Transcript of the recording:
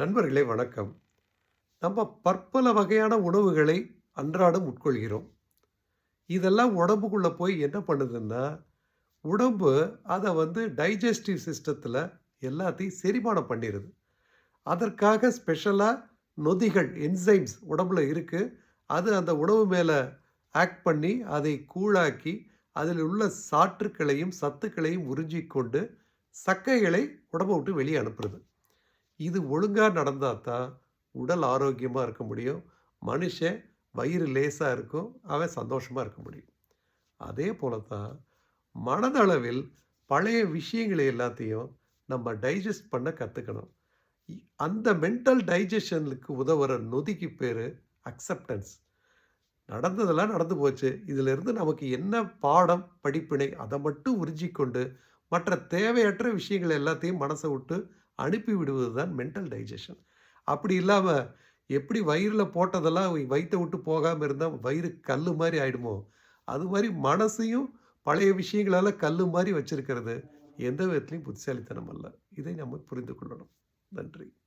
நண்பர்களே வணக்கம். நம்ம பற்பல வகையான உணவுகளை அன்றாடம் உட்கொள்கிறோம். இதெல்லாம் உடம்புக்குள்ள போய் என்ன பண்ணுதுன்னா, உடம்பு அத டைஜஸ்டிவ் சிஸ்டத்தில எல்லாத்தையும் செரிமானம் பண்ணிருது. அதற்காக ஸ்பெஷலா நொதிகள், என்சைம்ஸ் உடம்புல இருக்கு. அது அந்த உணவு மேல ஆக்ட் பண்ணி, அதை கூழாக்கி, அதில் உள்ள சாற்றுக்களையும், சத்துக்களையும் உறிஞ்சிக்கொண்டு, சக்கைகளை உடம்ப விட்டு வெளிய அனுப்புறது. இது ஒழுங்கா நடந்தா தான் உடல் ஆரோக்கியமா இருக்க முடியும். மனுஷன் வயிறு லேசா இருக்கும். அவன் சந்தோஷமா இருக்க முடியும். அதே போல தான் மனதளவில் பழைய விஷயங்களை எல்லாத்தையும் நம்ம டைஜஸ்ட் பண்ண கத்துக்கணும். இ அந்த மென்டல் டைஜஷனுக்கு உதவுற நொதிக்கு பேரு அக்செப்டன்ஸ். நடந்ததெல்லாம் நடந்து போச்சு. இதிலிருந்து நமக்கு என்ன பாடம், படிப்பினை அத மட்டும் உறிஞ்சிக்கொண்டு, மற்ற தேவையற்ற விஷயங்கள் எல்லாத்தையும் மனச விட்டு அனுப்பி விடுவது தான் மென்டல் டைஜஷன். அப்படி இல்லாம, எப்படி வயிறுல போட்டதெல்லாம் வயித்த விட்டு போகாம இருந்தா, வயிறு கல்லு மாரி ஆயிடுமோ, அது மாரி மனசையும் பழைய விஷயங்களால கல்லு மாரி வச்சிருக்கிறது, எந்த விதத்திலயும் புத்திசாலித்தனம் அல்ல. இதை நம்ம புரிந்து கொள்ளணும். நன்றி.